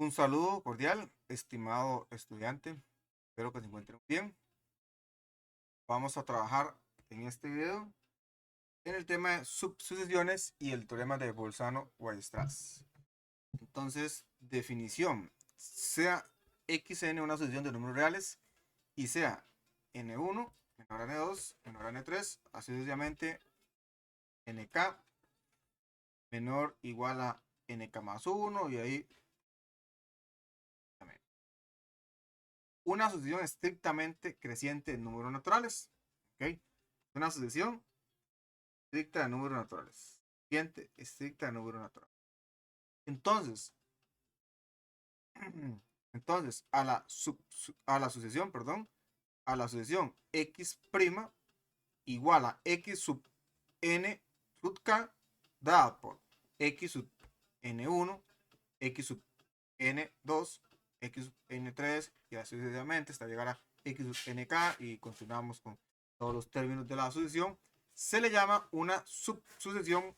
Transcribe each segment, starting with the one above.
Un saludo cordial, estimado estudiante. Espero que se encuentren bien. Vamos a trabajar en este video en el tema de subsucesiones y el teorema de Bolzano-Weierstrass. Entonces, definición. Sea xn una sucesión de números reales y sea n1 menor a n2 menor a n3, así sucesivamente nk menor o igual a nk más 1 y ahí también. Una sucesión estrictamente creciente de números naturales. ¿Ok? Una sucesión estricta de números naturales. Creciente estricta de números naturales. Entonces, entonces a la sucesión, perdón, a la sucesión x' igual a x sub n sub k dada por x sub n1, x sub n2, x sub n3 y así sucesivamente hasta llegar a x sub nk y continuamos con todos los términos de la sucesión, se le llama una subsucesión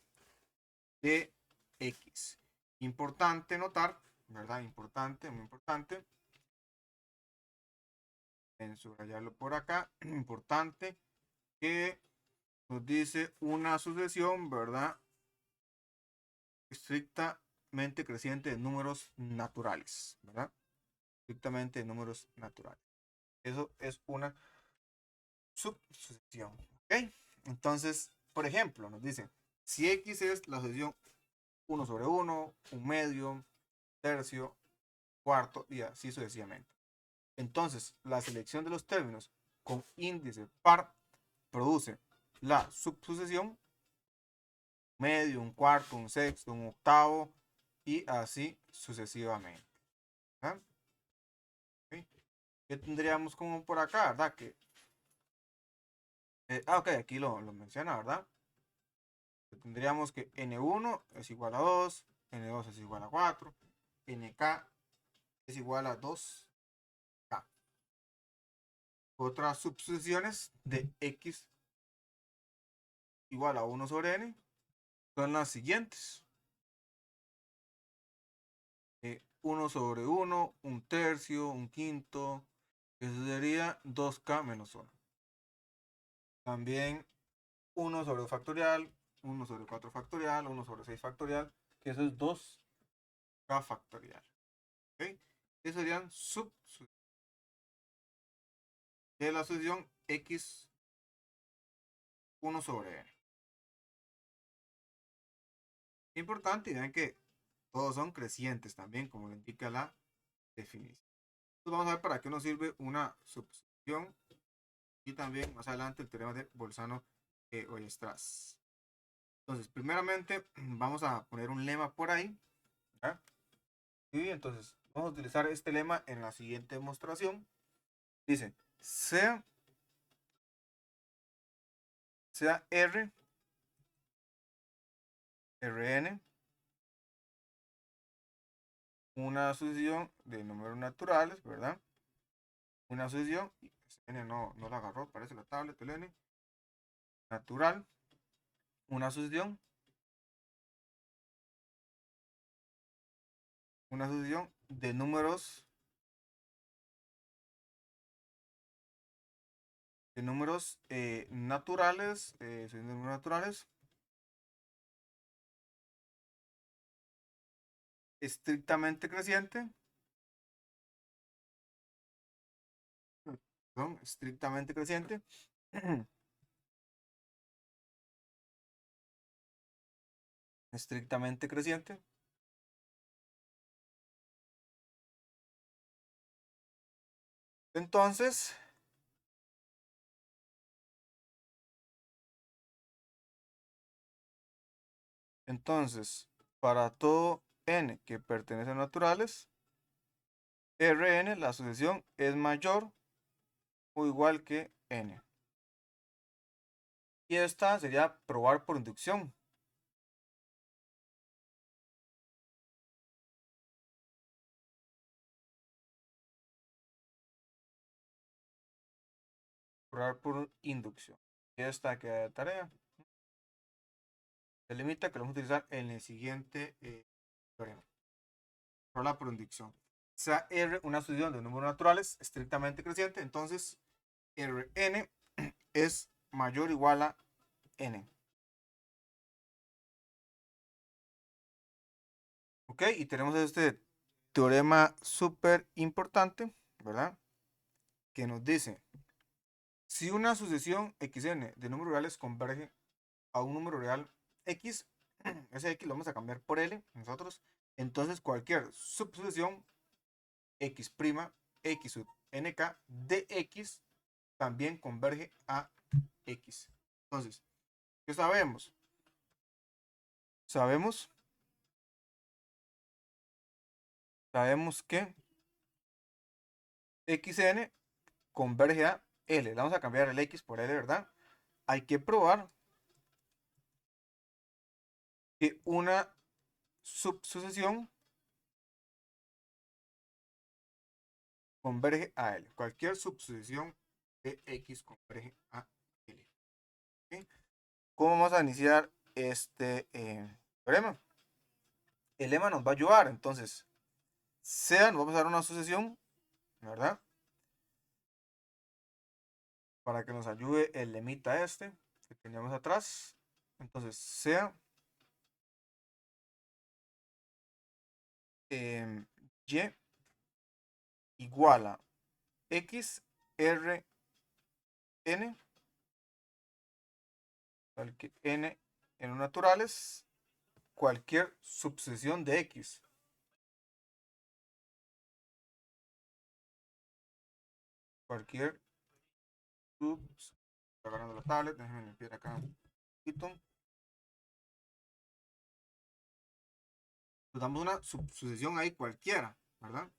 de x. Importante notar, ¿verdad? Importante, muy importante. En subrayarlo por acá. Importante que nos dice una sucesión, ¿verdad? Estrictamente creciente de números naturales, ¿verdad? Estrictamente de números naturales. Eso es una subsucesión, ¿ok? Entonces, por ejemplo, nos dice, si x es la sucesión 1 sobre 1, un medio, tercio, cuarto y así sucesivamente. Entonces, la selección de los términos con índice par produce la subsucesión, medio, un cuarto, un sexto, un octavo y así sucesivamente. ¿Verdad? ¿Okay? ¿Qué tendríamos como por acá? ¿Verdad? Ok, aquí lo menciona, ¿verdad? Tendríamos que n1 es igual a 2, n2 es igual a 4, nk es igual a 2k. Otras subsucesiones de x igual a 1 sobre n son las siguientes. 1 sobre 1, un tercio, un quinto, eso sería 2k menos 1. También 1 sobre 2 factorial, 1 sobre 4 factorial, 1 sobre 6 factorial, que eso es 2k factorial. ¿Okay? Eso serían de la sucesión x 1 sobre n. Importante, y vean que todos son crecientes también, como lo indica la definición. Entonces vamos a ver para qué nos sirve una subsucesión y también más adelante el teorema de Bolzano-Weierstrass. Entonces, primeramente vamos a poner un lema por ahí. ¿Ya? Y entonces vamos a utilizar este lema en la siguiente demostración. Dice, sea Rn una sucesión de números naturales, ¿verdad? Una sucesión, n no la agarró, parece la tablet, el n, natural, una sucesión de números naturales, estrictamente creciente, perdón, estrictamente creciente, estrictamente creciente. Entonces, para todo n que pertenece a naturales, Rn, la sucesión, es mayor o igual que n. Y esta sería probar por inducción. Probar por inducción. Y esta queda de tarea. Se limita que lo vamos a utilizar en el siguiente teorema. probarla por inducción. Sea R una sucesión de números naturales estrictamente creciente, entonces Rn es mayor o igual a n. Ok, y tenemos este teorema súper importante, ¿verdad? Que nos dice, si una sucesión xn de números reales converge a un número real x, ese x lo vamos a cambiar por l nosotros, entonces cualquier subsucesión x', x sub nk de x también converge a x. Entonces, ¿qué sabemos? Sabemos que xn converge a L. Le vamos a cambiar el X por L, ¿verdad? Hay que probar que una subsucesión converge a L. Cualquier subsucesión de X converge a L. ¿Okay? ¿Cómo vamos a iniciar este teorema? El lema nos va a ayudar. Entonces, nos vamos a dar una sucesión, ¿verdad? Para que nos ayude el lemita este que teníamos atrás. Entonces, sea y igual a x r n, tal que n en los naturales, cualquier subsesión de x. Cualquier subs. Está agarrando la tablet, déjenme limpiar acá un poquito. Nos damos una subsucesión ahí cualquiera, ¿verdad?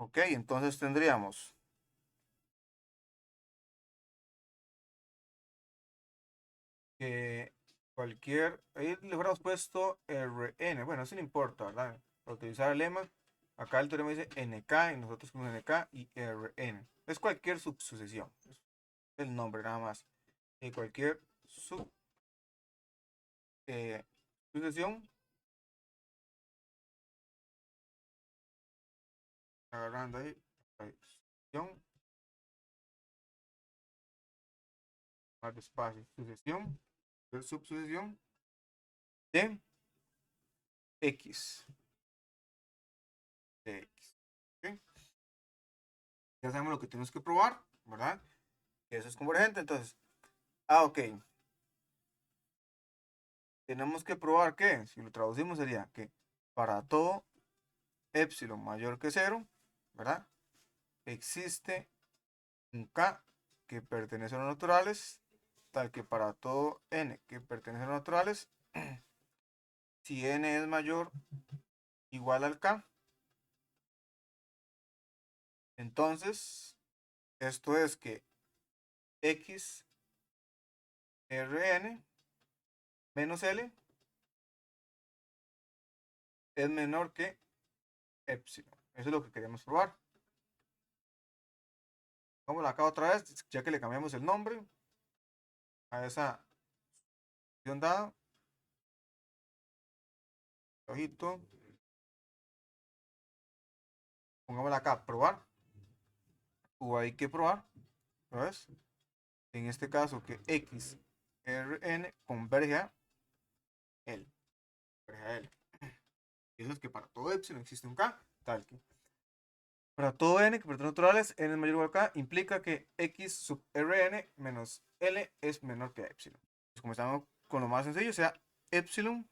Ok, entonces tendríamos que cualquier, ahí le hubiéramos puesto Rn, bueno, eso no importa, ¿verdad? Para utilizar el lema, acá el teorema dice NK y nosotros con NK y Rn. Es cualquier subsucesión, es el nombre nada más. Y cualquier sucesión, agarrando ahí, sucesión, más despacio, sucesión, subsucesión de X. De X. ¿Okay? Ya sabemos lo que tenemos que probar, ¿verdad? Que eso es convergente, entonces. Ok. Tenemos que probar que, si lo traducimos sería que para todo epsilon mayor que 0, ¿verdad? Existe un K que pertenece a los naturales, tal que para todo n que pertenece a los naturales, si n es mayor igual al K, entonces esto es que x Rn menos L es menor que epsilon. Eso es lo que queremos probar. Vamos acá otra vez, ya que le cambiamos el nombre a esa función dada. Ojito. Pongámosla acá, probar. O hay que probar. ¿Ves? En este caso que x Rn converge a L. Converge a L. Eso es que para todo epsilon existe un K, tal que para todo n que pertenece a naturales, n es mayor o igual a K, implica que x sub Rn menos L es menor que epsilon. Pues comenzamos con lo más sencillo, sea epsilon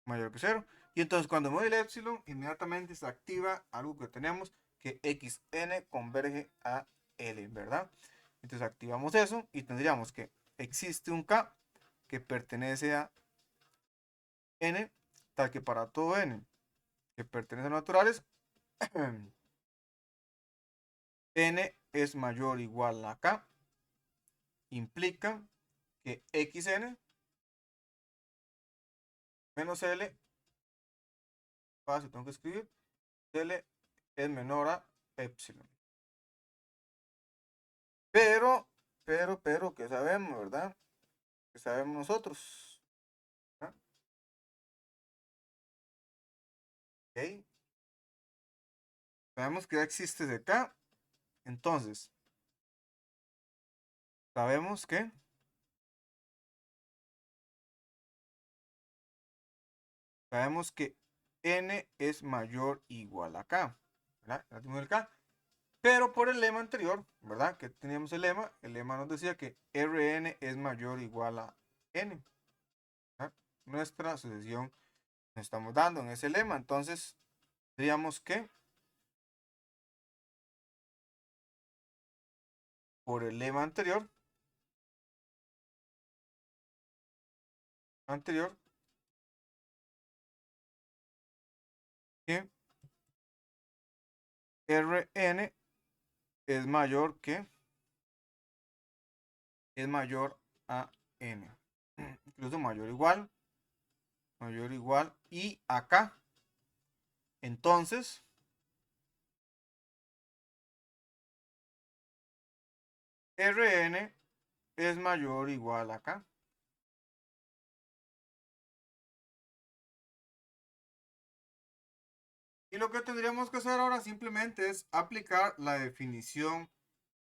mayor que 0. Y entonces cuando mueve el epsilon, inmediatamente se activa algo que tenemos, que xn converge a L, ¿verdad? Entonces activamos eso y tendríamos que existe un K que pertenece a n, tal que para todo n que pertenece a naturales, n es mayor o igual a K, implica que xn menos L, fácil, tengo que escribir, L es menor a epsilon. Pero, ¿qué sabemos, verdad? ¿Qué sabemos nosotros? ¿Ah? Ok. Sabemos que ya existe de acá. Entonces, sabemos que n es mayor o igual a k, ¿verdad? Ya tenemos el k. Pero por el lema anterior, ¿verdad? Que teníamos el lema nos decía que Rn es mayor o igual a n, ¿verdad? Nuestra sucesión nos estamos dando en ese lema. Entonces, diríamos que por el lema anterior, que Rn es mayor a n. Incluso mayor o igual, y acá. Entonces, Rn es mayor o igual a acá. Y lo que tendríamos que hacer ahora simplemente es aplicar la definición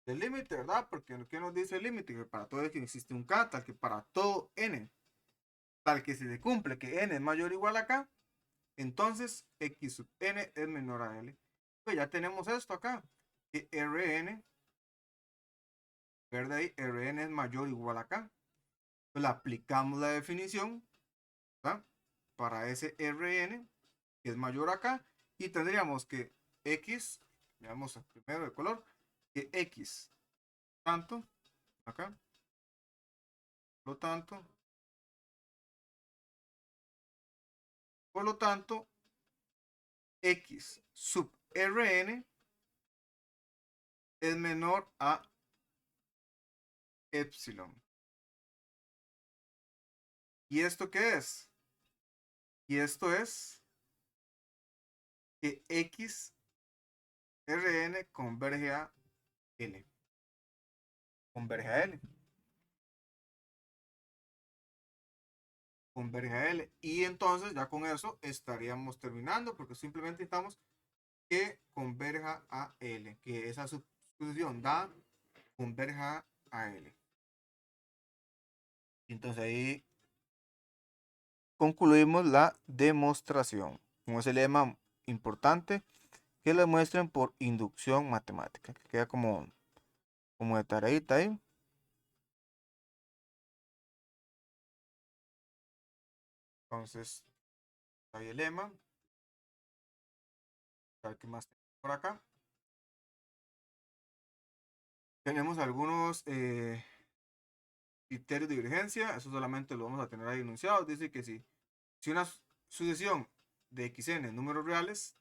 del límite, ¿verdad? Porque ¿qué nos dice el límite? Que para todo X existe un K, tal que para todo N, tal que si se cumple que N es mayor o igual a K, entonces X sub N es menor a L. Pues ya tenemos esto acá, que Rn, ¿verdad? Ahí, Rn es mayor o igual a K. Pues le aplicamos la definición, ¿verdad? Para ese Rn, que es mayor a K, y tendríamos que X, veamos primero de color, que X tanto acá, por lo tanto, X sub Rn es menor a epsilon. ¿Y esto qué es? Y esto es que X Rn converge a L. Converge a L. Converge a L. Y entonces ya con eso estaríamos terminando porque simplemente necesitamos que converja a L. Que esa sustitución da converja a L. Entonces ahí concluimos la demostración. Con ese lema importante que lo muestren por inducción matemática. Que queda como de tareita ahí. Entonces, ahí el lema. A ver qué más tenemos por acá. Tenemos algunos criterios de divergencia. Eso solamente lo vamos a tener ahí enunciados. Dice que si una sucesión de xn números reales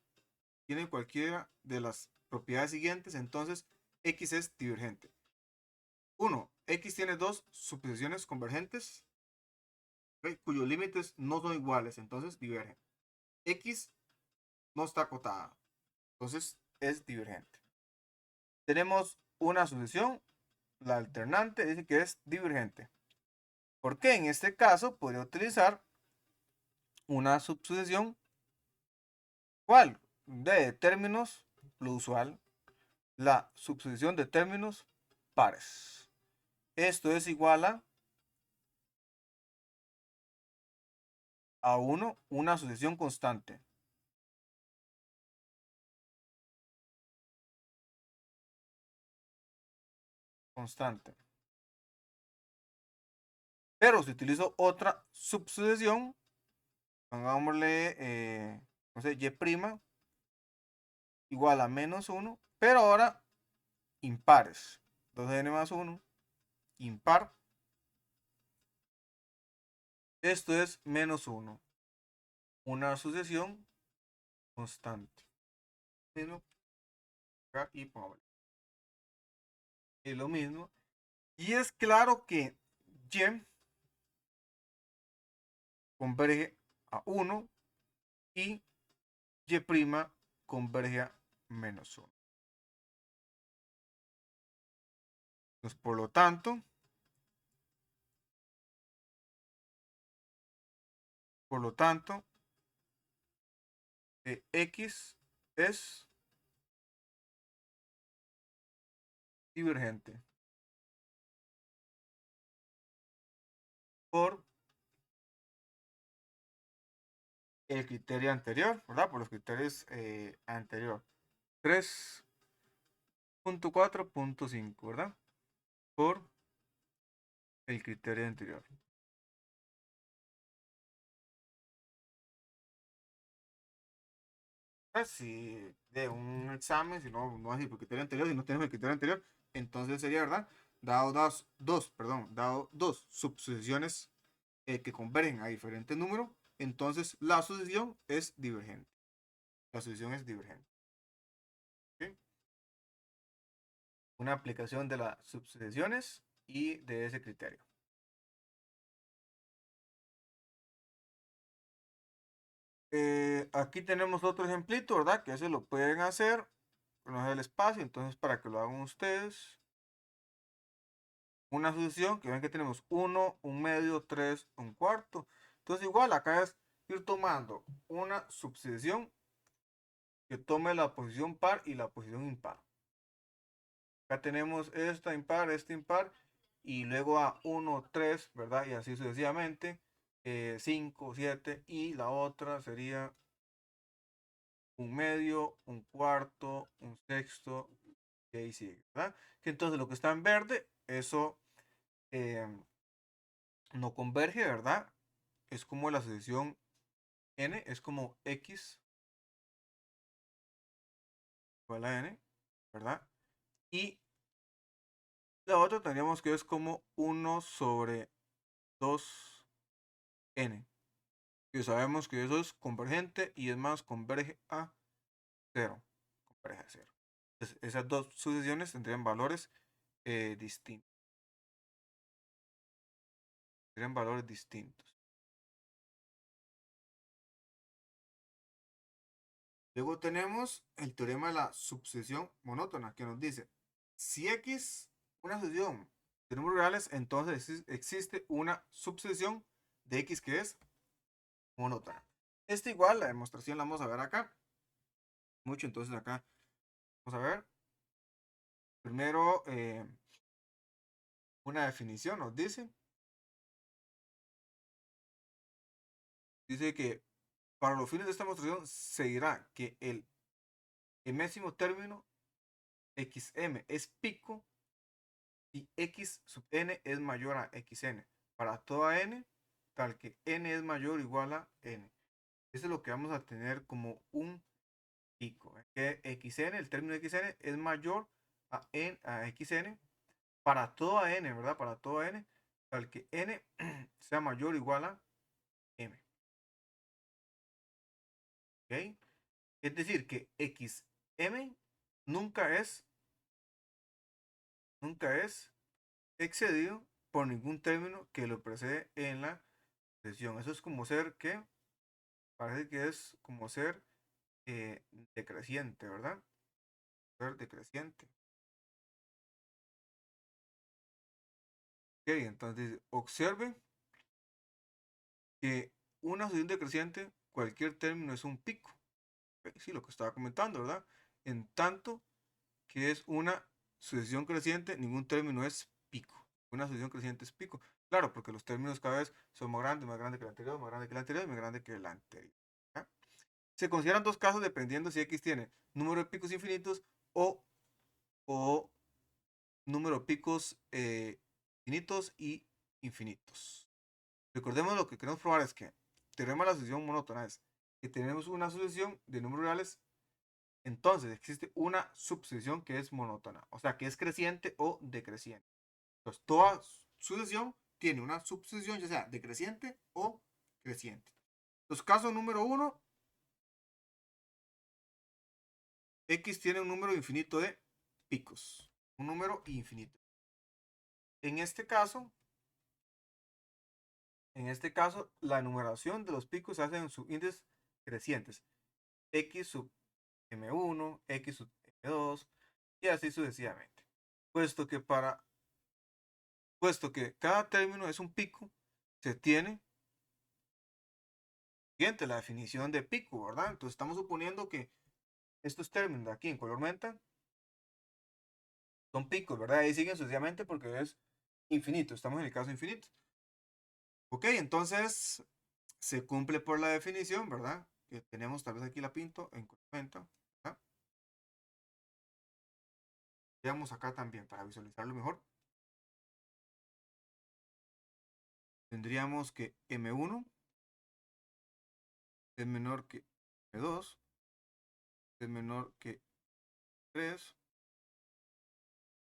tiene cualquiera de las propiedades siguientes, entonces x es divergente. 1. X tiene dos subposiciones convergentes, ¿okay?, cuyos límites no son iguales, entonces divergen. X no está acotada, entonces es divergente. Tenemos una sucesión, la alternante dice que es divergente. Porque en este caso podría utilizar una subsucesión, ¿cuál? De términos, lo usual, la subsucesión de términos pares. Esto es igual a 1, una sucesión constante. Constante. Pero si utilizo otra subsucesión, pongámosle, no sé, y' igual a menos 1, pero ahora impares. 2n más 1, impar. Esto es menos 1, una sucesión constante. Y pongámosle. Es lo mismo. Y es claro que y converge a 1 y y' converge menos 1. Entonces, por lo tanto, X es divergente por el criterio anterior, ¿verdad? Por los criterios anterior. 3.4.5, ¿verdad? Por el criterio anterior. Si de un examen, si no es el criterio anterior, si no tenemos el criterio anterior, entonces sería, ¿verdad? Dado dos subsucesiones que convergen a diferentes números, entonces la sucesión es divergente. La sucesión es divergente. ¿Okay? Una aplicación de las subsucesiones y de ese criterio. Aquí tenemos otro ejemplito, ¿verdad? Que ese lo pueden hacer. No es el espacio, entonces para que lo hagan ustedes. Una sucesión que ven que tenemos 1, 1 medio, 3, 1 cuarto. Entonces igual acá es ir tomando una subsucesión que tome la posición par y la posición impar. Acá tenemos esta impar y luego a 1, 3, ¿verdad? Y así sucesivamente. 5, 7 y la otra sería un medio, un cuarto, un sexto y ahí sigue, ¿verdad? Que entonces lo que está en verde, eso no converge, ¿verdad? Es como la sucesión n, es como x igual a n, ¿verdad? Y la otra tendríamos que es como 1 sobre 2n. Y sabemos que eso es convergente y es más, converge a 0. Converge a 0. Entonces, esas dos sucesiones tendrían valores distintos. Tendrían valores distintos. Luego tenemos el teorema de la subsucesión monótona que nos dice, si x una sucesión de números reales, entonces existe una subsucesión de x que es monótona. Este igual, la demostración la vamos a ver acá. Mucho, entonces acá vamos a ver. Primero, una definición nos dice. Dice que para los fines de esta demostración se dirá que el enésimo término xm es pico y x sub n es mayor a xn. Para toda n, tal que n es mayor o igual a n. Eso es lo que vamos a tener como un pico. Que xn, el término xn es mayor a xn para toda n, ¿verdad? Para toda n, tal que n sea mayor o igual a m. ¿Ok? Es decir, que xm nunca es excedido por ningún término que lo precede en la sesión. Eso es como ser que, parece que es como ser decreciente, ¿verdad? Ser decreciente. Ok, entonces observen que una sucesión decreciente, cualquier término es un pico. Okay, sí, lo que estaba comentando, ¿verdad? En tanto que es una sucesión creciente, ningún término es pico. Una sucesión creciente es pico. Claro, porque los términos cada vez son más grande que el anterior, más grande que el anterior y más grande que el anterior. ¿Ya? Se consideran dos casos dependiendo si x tiene número de picos infinitos o número de picos finitos y infinitos. Recordemos lo que queremos probar es que teorema de la sucesión monótona es que tenemos una sucesión de números reales, entonces existe una subsucesión que es monótona, o sea que es creciente o decreciente. Entonces toda sucesión tiene una subsucesión ya sea decreciente o creciente. Entonces caso número 1, x tiene un número infinito de picos, un número infinito. En este caso, la enumeración de los picos se hace en subíndices crecientes. X sub M1, X sub M2 y así sucesivamente. Puesto que cada término es un pico, se tiene siguiente, la definición de pico, ¿verdad? Entonces estamos suponiendo que estos términos de aquí en color menta son picos, ¿verdad? Ahí siguen sucesivamente porque es infinito, estamos en el caso infinito. Ok, entonces se cumple por la definición, ¿verdad? Que tenemos, tal vez aquí la pinto en color menta, ¿verdad? Veamos acá también para visualizarlo mejor. Tendríamos que M1 es menor que M2, es menor que 3,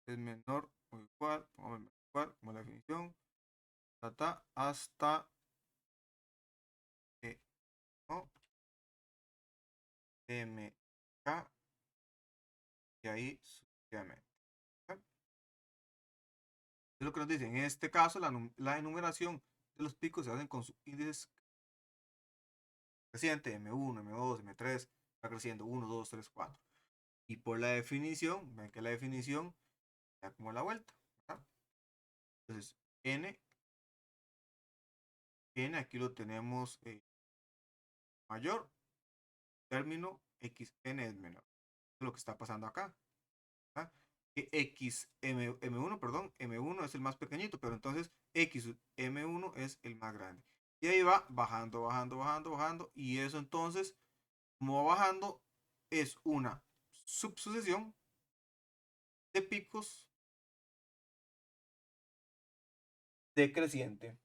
es menor o igual, como la definición, hasta que no, MK y ahí sucesivamente. ¿Okay? Es lo que nos dice. En este caso, la enumeración de los picos se hacen con sus índices crecientes, M1, M2, M3, va creciendo 1, 2, 3, 4. Y por la definición, ven que la definición da como la vuelta. ¿Verdad? Entonces, N aquí lo tenemos mayor, término xn es menor. Eso es lo que está pasando acá. ¿Verdad? Que M1, perdón, M1 es el más pequeñito, pero entonces X M1 es el más grande. Y ahí va bajando, bajando, bajando, bajando. Y eso entonces, como va bajando, es una subsucesión de picos decreciente.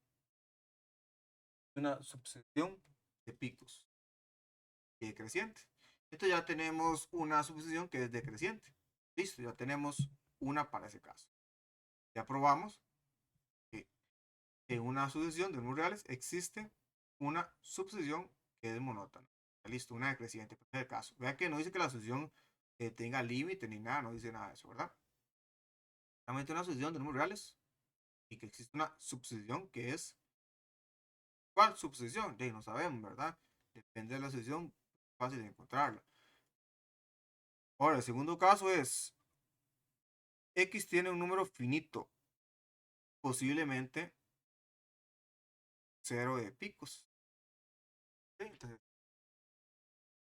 Una subsucesión de picos decreciente. Esto ya tenemos una subsucesión que es decreciente. Listo, ya tenemos una para ese caso. Ya probamos que en una sucesión de números reales existe una subsucesión que es monótona. Listo, una decreciente. En el caso, vean que no dice que la sucesión tenga límite ni nada, no dice nada de eso, ¿verdad? Solamente una sucesión de números reales y que existe una subsucesión que es. ¿Cuál subsucesión? Ya no sabemos, ¿verdad? Depende de la sucesión, fácil de encontrarla. Ahora, el segundo caso es X tiene un número finito, posiblemente 0 de picos. ¿Okay? Entonces,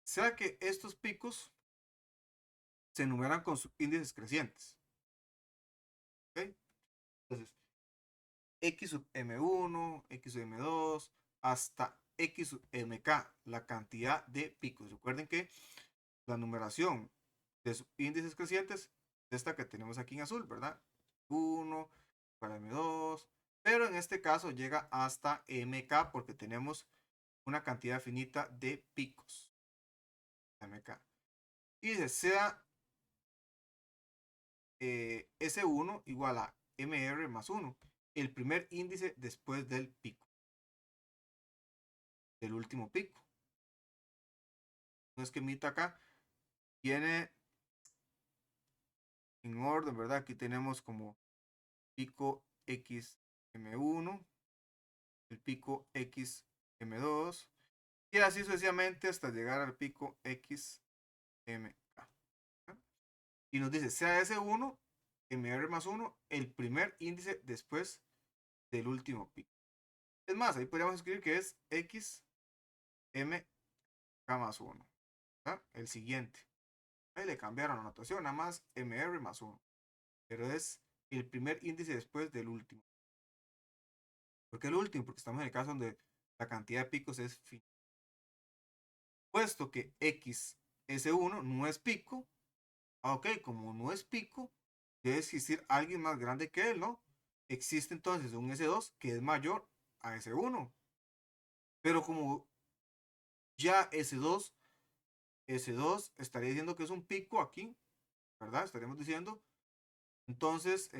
sea que estos picos se enumeran con índices crecientes. ¿Okay? Entonces, X sub M1, X sub M2, hasta X sub MK, la cantidad de picos. Recuerden que la numeración de índices crecientes es esta que tenemos aquí en azul, ¿verdad? 1, para M2, pero en este caso llega hasta MK porque tenemos una cantidad finita de picos. MK. Y dice, sea S1 igual a MR más 1, el primer índice después del pico, del último pico. Un esquemita acá viene en orden, ¿verdad? Aquí tenemos como pico X M1, el pico X M2, y así sucesivamente hasta llegar al pico X MK. Y nos dice, sea S1, MR más 1, el primer índice después del último pico. Es más, ahí podríamos escribir que es X M K más 1. ¿Verdad? El siguiente. Ahí le cambiaron la notación, nada más MR más 1. Pero es el primer índice después del último. ¿Por qué el último? Porque estamos en el caso donde la cantidad de picos es finita. Puesto que X S1 no es pico, ok, como no es pico, debe existir alguien más grande que él, ¿no? Existe entonces un S2 que es mayor a S1. Pero como ya S2 estaría diciendo que es un pico aquí, ¿verdad? Estaríamos diciendo. Entonces,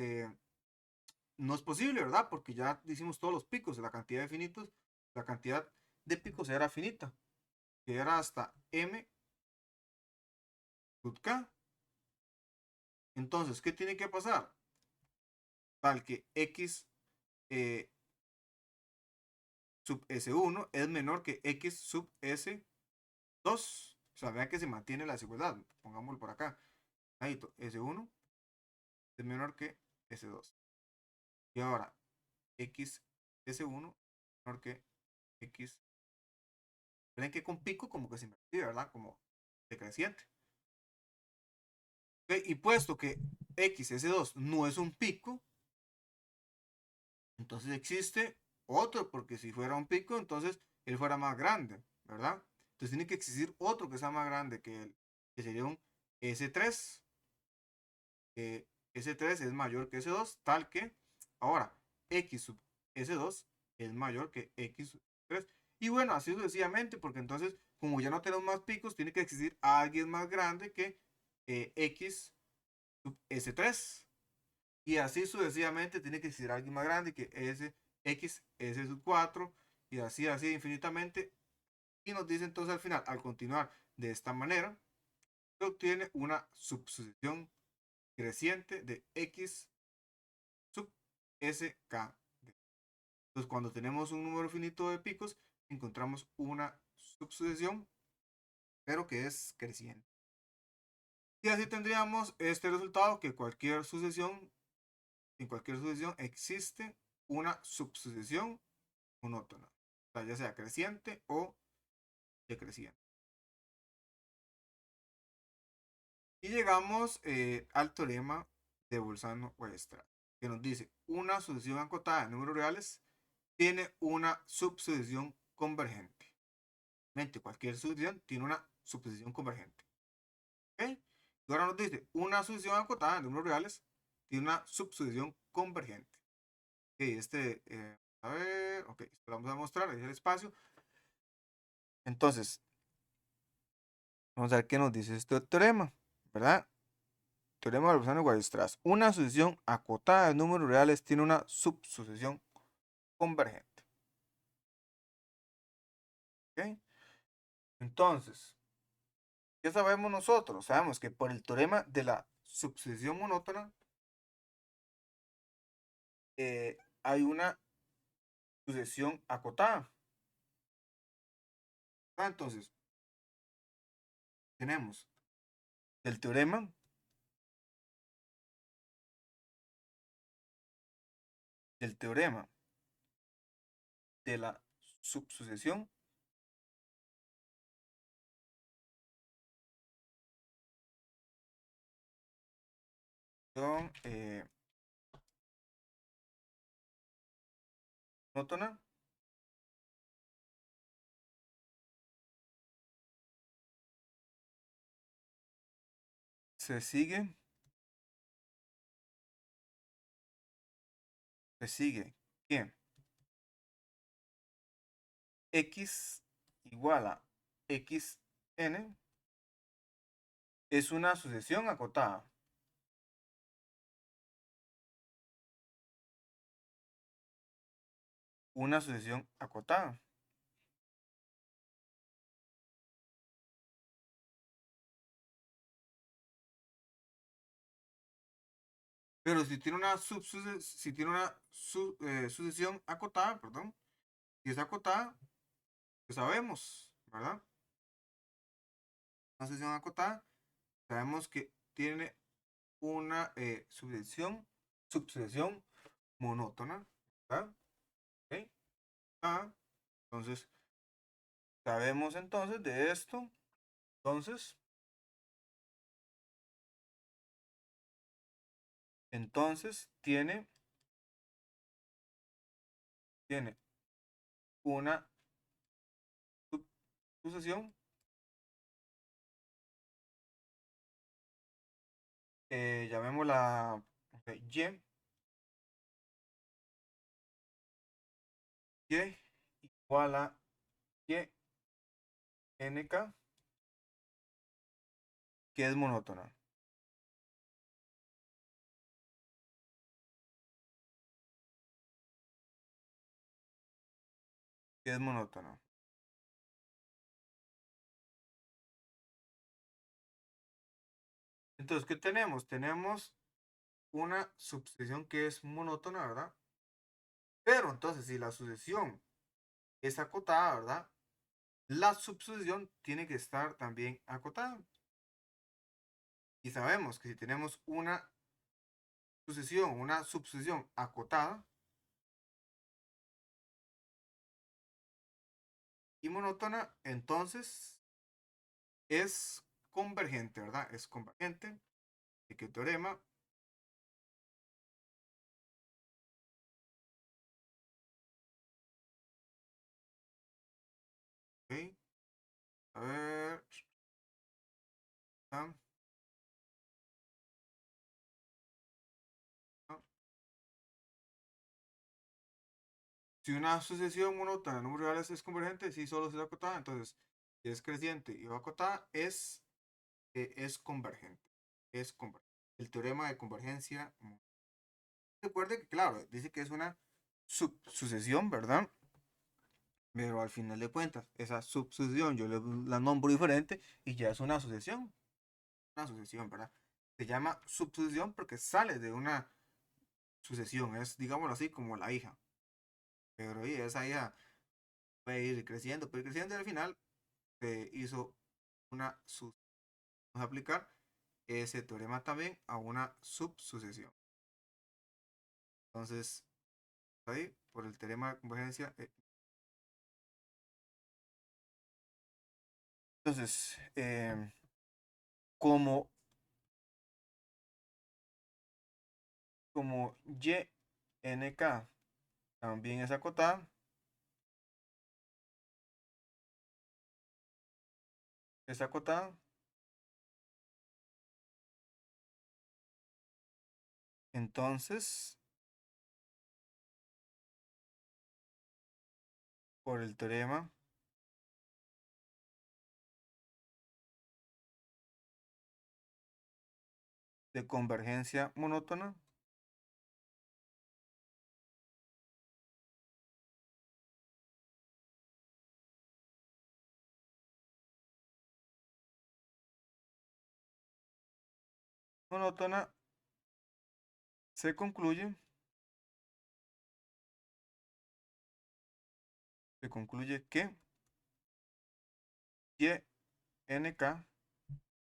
no es posible, ¿verdad? Porque ya hicimos todos los picos, la cantidad de picos era finita, que era hasta M sub K. Entonces, ¿qué tiene que pasar? Tal que X sub S1 es menor que X sub S2. O sea, vean que se mantiene la desigualdad. Pongámoslo por acá. Ahí, S1 es menor que S2. Y ahora, X S1 es menor que X. Ven que con pico como que se invertía, ¿verdad? Como decreciente. ¿Ok? Y puesto que X S2 no es un pico, entonces existe otro, porque si fuera un pico, entonces él fuera más grande, ¿verdad? Entonces tiene que existir otro que sea más grande que él, que sería un S3. S3 es mayor que S2, tal que ahora X sub S2 es mayor que X sub 3. Y bueno, así sucesivamente, porque entonces, como ya no tenemos más picos, tiene que existir alguien más grande que X sub S3. Y así sucesivamente tiene que existir alguien más grande que X S sub 4. Y así infinitamente. Y nos dice entonces al final, al continuar de esta manera, se obtiene una subsucesión creciente de X sub SK. Entonces, cuando tenemos un número finito de picos, encontramos una subsucesión, pero que es creciente. Y así tendríamos este resultado, que en cualquier sucesión existe una subsucesión monótona, o sea, ya sea creciente o decreciente. Y llegamos al teorema de Bolzano-Weierstrass, que nos dice una sucesión acotada de números reales tiene una subsucesión convergente. Cualquier sucesión tiene una subsucesión convergente. ¿Ok? Y ahora nos dice una sucesión acotada de números reales tiene una subsucesión convergente. Ok, a ver, ok, esto lo vamos a mostrar, es el espacio. Entonces, vamos a ver qué nos dice este teorema, ¿verdad? Teorema de Bolzano-Weierstrass. Una sucesión acotada de números reales tiene una subsucesión convergente. ¿Ok? Entonces, ¿qué sabemos nosotros? Sabemos que por el teorema de la subsucesión monótona hay una sucesión acotada. Entonces, tenemos el teorema de la subsucesión monótona se sigue, que x igual a xn es una sucesión acotada. Una sucesión acotada. Pero si tiene una sucesión acotada, perdón, si es acotada, pues sabemos, ¿verdad? Una sucesión acotada, sabemos que tiene una subsucesión monótona, ¿verdad? ¿Ok? Entonces, sabemos entonces de esto. Entonces tiene una sucesión, llamémosla y igual a y nk, que es monótona. Que es monótona. Entonces, ¿qué tenemos? Tenemos una sucesión que es monótona, ¿verdad? Pero entonces, si la sucesión es acotada, ¿verdad? la subsucesión tiene que estar también acotada. Y sabemos que si tenemos una sucesión, una subsucesión acotada y monótona, entonces es convergente, ¿verdad? Es convergente. Así que el teorema ok, a ver. Ah, ah. Si una sucesión monótona de números reales es convergente, si solo es acotada, entonces si es creciente y va acotada, es convergente. Es convergente. El teorema de convergencia. Recuerde que, claro, dice que es una subsucesión, ¿verdad? Pero al final de cuentas, esa subsucesión yo la nombro diferente y ya es una sucesión. Una sucesión, ¿verdad? Se llama subsucesión porque sale de una sucesión. Es, digámoslo así, como la hija. Pero y esa hija puede ir creciendo y al final se hizo una sucesión. Vamos a aplicar ese teorema también a una subsucesión. Entonces, ahí, por el teorema de convergencia. Entonces, como, como YNK también es acotada, entonces, por el teorema de convergencia monótona, monótona se concluye que YNK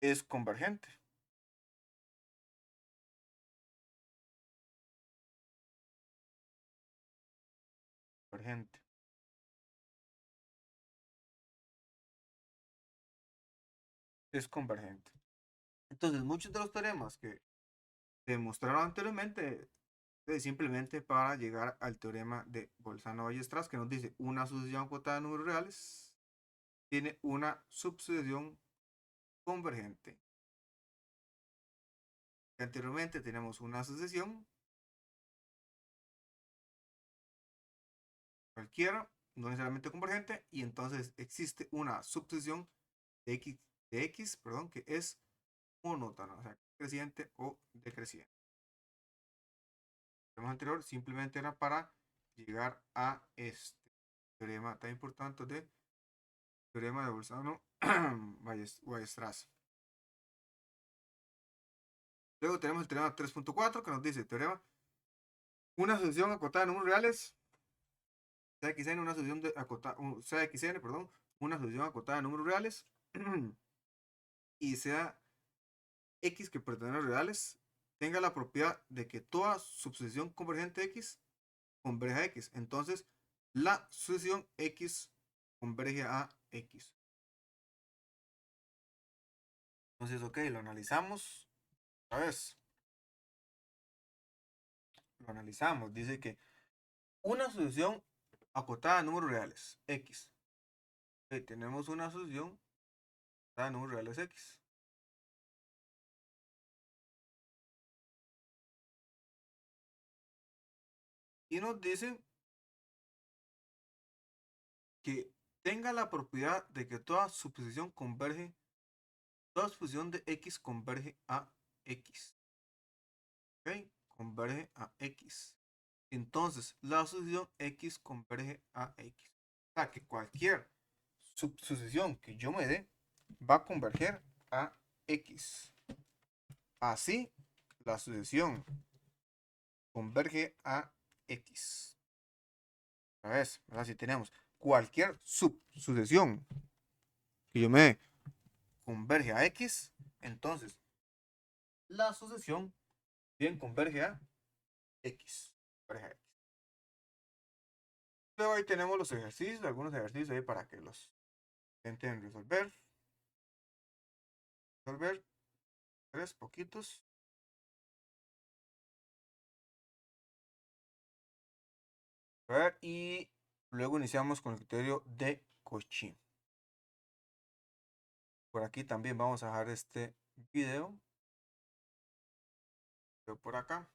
es convergente. Convergente. Es convergente. Entonces, muchos de los teoremas que demostraron anteriormente simplemente para llegar al teorema de Bolzano-Weierstrass que nos dice una sucesión acotada de números reales tiene una subsucesión convergente. Anteriormente tenemos una sucesión cualquiera, no necesariamente convergente, y entonces existe una subsucesión de X, perdón, que es monótona, o sea, creciente o decreciente. El tema anterior simplemente era para llegar a este teorema tan importante de teorema de Bolzano-Weierstrass. Luego tenemos el teorema 3.4 que nos dice teorema una sucesión acotada de números reales CXN, una sucesión de acotada, CXN, perdón, una sucesión acotada de números reales y sea X que pertenece a los reales tenga la propiedad de que toda subsucesión convergente X converge a X. Entonces, la sucesión X converge a X. Entonces, ok, lo analizamos. A ver, lo analizamos. Dice que una sucesión acotada de números reales X. Okay, tenemos una sucesión acotada de números reales X. Y nos dice que tenga la propiedad de que toda subsucesión converge, toda subsucesión de X converge a X. ¿Ok? Converge a X. Entonces, la sucesión X converge a X. O sea, que cualquier subsucesión que yo me dé va a converger a X. Así, la sucesión converge a X. A ver, si tenemos cualquier subsucesión que yo me dé converge a X, entonces la sucesión bien converge a X. Converge a X. Luego ahí tenemos los ejercicios, algunos ejercicios ahí para que los intenten resolver. Resolver 3 poquitos. A ver, y luego iniciamos con el criterio de Cauchy. Por aquí también vamos a dejar este video. Por acá.